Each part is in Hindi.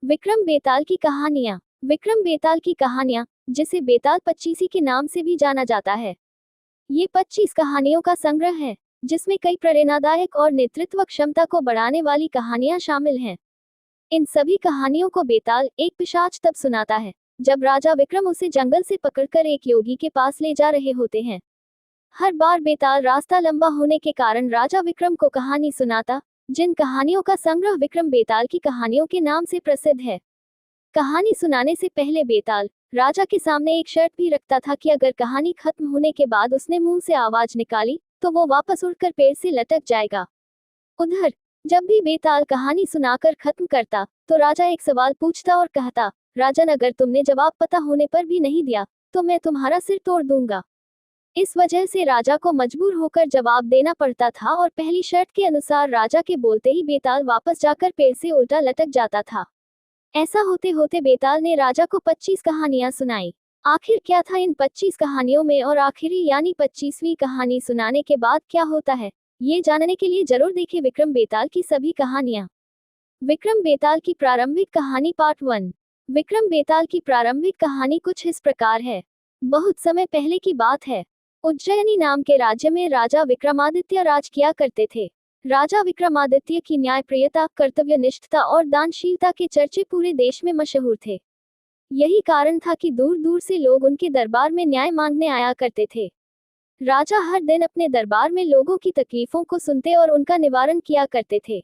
विक्रम बेताल की कहानियां। विक्रम बेताल की कहानियां, जिसे बेताल पच्चीसी के नाम से भी जाना जाता है, ये 25 कहानियों का संग्रह है, जिसमें कई प्रेरणादायक और नेतृत्व क्षमता को बढ़ाने वाली कहानियां शामिल हैं। इन सभी कहानियों को बेताल एक पिशाच तब सुनाता है जब राजा विक्रम उसे जंगल से पकड़कर एक योगी के पास ले जा रहे होते हैं। हर बार बेताल रास्ता लंबा होने के कारण राजा विक्रम को कहानी सुनाता, जिन कहानियों का संग्रह विक्रम बेताल की कहानियों के नाम से प्रसिद्ध है। कहानी सुनाने से पहले बेताल राजा के सामने एक शर्त भी रखता था कि अगर कहानी खत्म होने के बाद उसने मुंह से आवाज निकाली तो वो वापस उड़कर पेड़ से लटक जाएगा। उधर जब भी बेताल कहानी सुनाकर खत्म करता तो राजा एक सवाल पूछता और कहता, राजन, अगर तुमने जवाब पता होने पर भी नहीं दिया तो मैं तुम्हारा सिर तोड़ दूंगा। इस वजह से राजा को मजबूर होकर जवाब देना पड़ता था और पहली शर्त के अनुसार राजा के बोलते ही बेताल वापस जाकर पेड़ से उल्टा लटक जाता था। ऐसा होते होते बेताल ने राजा को 25 कहानियां सुनाई। आखिर क्या था इन 25 कहानियों में और आखिरी यानी 25वीं कहानी सुनाने के बाद क्या होता है, ये जानने के लिए जरूर देखें विक्रम बेताल की सभी कहानियां। विक्रम बेताल की प्रारंभिक कहानी पार्ट 1। विक्रम बेताल की प्रारंभिक कहानी कुछ इस प्रकार है। बहुत समय पहले की बात है। उज्जैनी नाम के राज्य में राजा विक्रमादित्य राज किया करते थे। राजा विक्रमादित्य की न्यायप्रियता, कर्तव्यनिष्ठता और दानशीलता के चर्चे पूरे देश में मशहूर थे। यही कारण था कि दूर दूर से लोग उनके दरबार में न्याय मांगने आया करते थे। राजा हर दिन अपने दरबार में लोगों की तकलीफों को सुनते और उनका निवारण किया करते थे।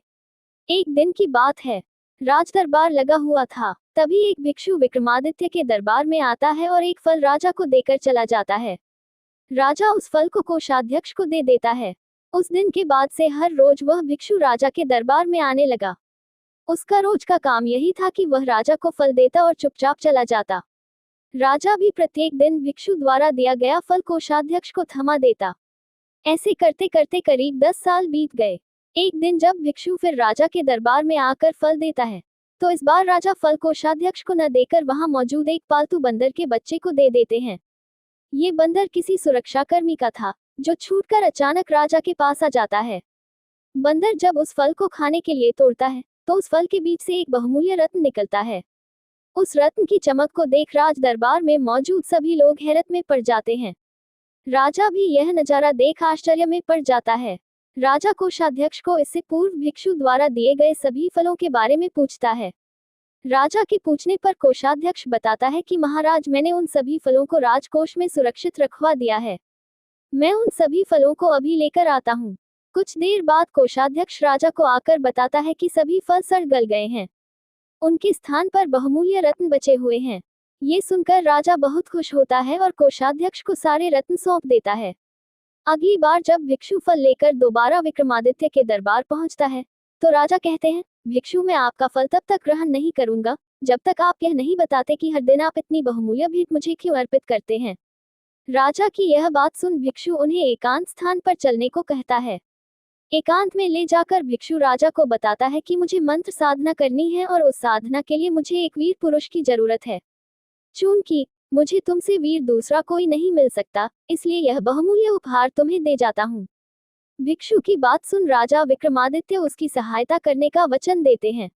एक दिन की बात है, राज दरबार लगा हुआ था। तभी एक भिक्षु विक्रमादित्य के दरबार में आता है और एक फल राजा को देकर चला जाता है। राजा उस फल को कोषाध्यक्ष को दे देता है। उस दिन के बाद से हर रोज वह भिक्षु राजा के दरबार में आने लगा। उसका रोज का काम यही था कि वह राजा को फल देता और चुपचाप चला जाता। राजा भी प्रत्येक दिन भिक्षु द्वारा दिया गया फल कोषाध्यक्ष को थमा देता। ऐसे करते करते करीब 10 साल बीत गए। एक दिन जब भिक्षु फिर राजा के दरबार में आकर फल देता है, तो इस बार राजा फल कोषाध्यक्ष को न देकर वहां मौजूद एक पालतू बंदर के बच्चे को दे देते हैं। ये बंदर किसी सुरक्षाकर्मी का था, जो छूटकर अचानक राजा के पास आ जाता है। बंदर जब उस फल को खाने के लिए तोड़ता है तो उस फल के बीच से एक बहुमूल्य रत्न निकलता है। उस रत्न की चमक को देख राज दरबार में मौजूद सभी लोग हैरत में पड़ जाते हैं। राजा भी यह नजारा देख आश्चर्य में पड़ जाता है। राजा कोषाध्यक्ष को इससे पूर्व भिक्षु द्वारा दिए गए सभी फलों के बारे में पूछता है। राजा के पूछने पर कोषाध्यक्ष बताता है कि महाराज, मैंने उन सभी फलों को राजकोष में सुरक्षित रखवा दिया है। मैं उन सभी फलों को अभी लेकर आता हूँ। कुछ देर बाद कोषाध्यक्ष राजा को आकर बताता है कि सभी फल सड़ गल गए हैं। उनके स्थान पर बहुमूल्य रत्न बचे हुए हैं। ये सुनकर राजा बहुत खुश होता है और कोषाध्यक्ष को सारे रत्न सौंप देता है। अगली बार जब भिक्षु फल लेकर दोबारा विक्रमादित्य के दरबार पहुंचता है तो राजा कहते हैं, भिक्षु, मैं आपका फल तब तक ग्रहण नहीं करूंगा जब तक आप यह नहीं बताते कि हर दिन आप इतनी बहुमूल्य भेंट मुझे क्यों अर्पित करते हैं। राजा की यह बात सुन भिक्षु उन्हें एकांत स्थान पर चलने को कहता है। एकांत में ले जाकर भिक्षु राजा को बताता है कि मुझे मंत्र साधना करनी है और उस साधना के लिए मुझे एक वीर पुरुष की जरूरत है। चूंकि मुझे तुमसे वीर दूसरा कोई नहीं मिल सकता, इसलिए यह बहुमूल्य उपहार तुम्हें दे जाता हूँ। भिक्षु की बात सुन राजा विक्रमादित्य उसकी सहायता करने का वचन देते हैं।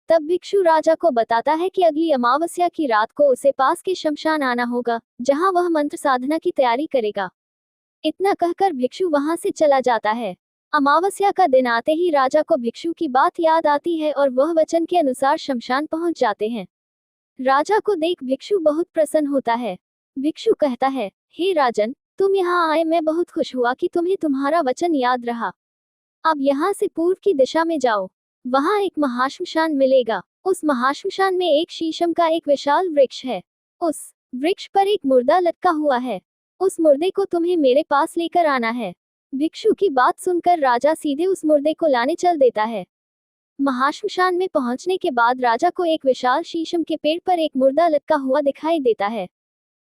तब भिक्षु राजा को बताता है कि अगली अमावस्या की रात को उसे पास के शमशान आना होगा, जहां वह मंत्र साधना की तैयारी करेगा। इतना कहकर भिक्षु वहां से चला जाता है। अमावस्या का दिन आते ही राजा को भिक्षु की बात याद आती है और वह वचन के अनुसार शमशान पहुंच जाते हैं। राजा को देख भिक्षु बहुत प्रसन्न होता है। भिक्षु कहता है, हे राजन, तुम यहाँ आए, मैं बहुत खुश हुआ कि तुम्हें तुम्हारा वचन याद रहा। अब यहाँ से पूर्व की दिशा में जाओ, वहाँ एक महाश्मशान मिलेगा। उस महाश्मशान में एक शीशम का एक विशाल वृक्ष है। उस वृक्ष पर एक मुर्दा लटका हुआ है। उस मुर्दे को तुम्हें मेरे पास लेकर आना है। भिक्षु की बात सुनकर राजा सीधे उस मुर्दे को लाने चल देता है। महाश्मशान में पहुंचने के बाद राजा को एक विशाल शीशम के पेड़ पर एक मुर्दा लटका हुआ दिखाई देता है।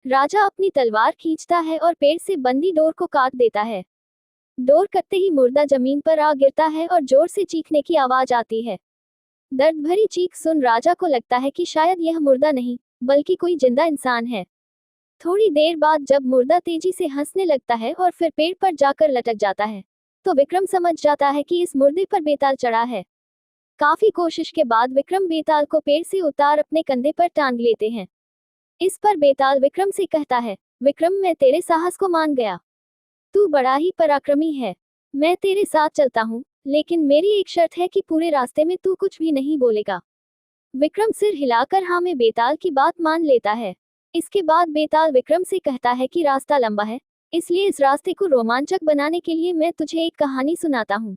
राजा अपनी तलवार खींचता है और पेड़ से बंधी डोर को काट देता है। डोर कटते ही मुर्दा जमीन पर आ गिरता है और जोर से चीखने की आवाज आती है। दर्द भरी चीख सुन राजा को लगता है कि शायद यह मुर्दा नहीं बल्कि कोई जिंदा इंसान है। थोड़ी देर बाद जब मुर्दा तेजी से हंसने लगता है और फिर पेड़ पर जाकर लटक जाता है तो विक्रम समझ जाता है कि इस मुर्दे पर बेताल चढ़ा है। काफी कोशिश के बाद विक्रम बेताल को पेड़ से उतार अपने कंधे पर टांग लेते हैं। इस पर बेताल विक्रम से कहता है, विक्रम मैं तेरे साहस को मान गया, तू बड़ा ही पराक्रमी है, मैं तेरे साथ चलता हूँ, लेकिन मेरी एक शर्त है कि पूरे रास्ते में तू कुछ भी नहीं बोलेगा। विक्रम सिर हिलाकर हाँ में बेताल की बात मान लेता है। इसके बाद बेताल विक्रम से कहता है कि रास्ता लंबा है, इसलिए इस रास्ते को रोमांचक बनाने के लिए मैं तुझे एक कहानी सुनाता हूँ।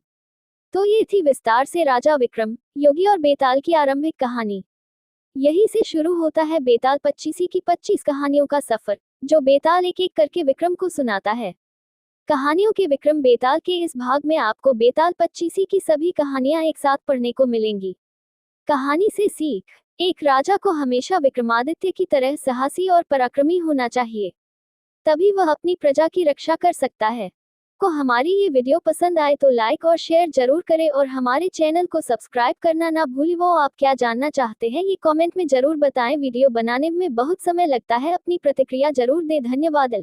तो ये थी विस्तार से राजा विक्रम, योगी और बेताल की आरंभिक कहानी। यही से शुरू होता है बेताल पच्चीसी की 25 कहानियों का सफर, जो बेताल एक एक करके विक्रम को सुनाता है। कहानियों के विक्रम बेताल के इस भाग में आपको बेताल पच्चीसी की सभी कहानियां एक साथ पढ़ने को मिलेंगी। कहानी से सीख, एक राजा को हमेशा विक्रमादित्य की तरह साहसी और पराक्रमी होना चाहिए, तभी वह अपनी प्रजा की रक्षा कर सकता है। को हमारी ये वीडियो पसंद आए तो लाइक और शेयर जरूर करें और हमारे चैनल को सब्सक्राइब करना ना भूलें। वो आप क्या जानना चाहते हैं ये कमेंट में जरूर बताएं। वीडियो बनाने में बहुत समय लगता है, अपनी प्रतिक्रिया जरूर दें। धन्यवाद।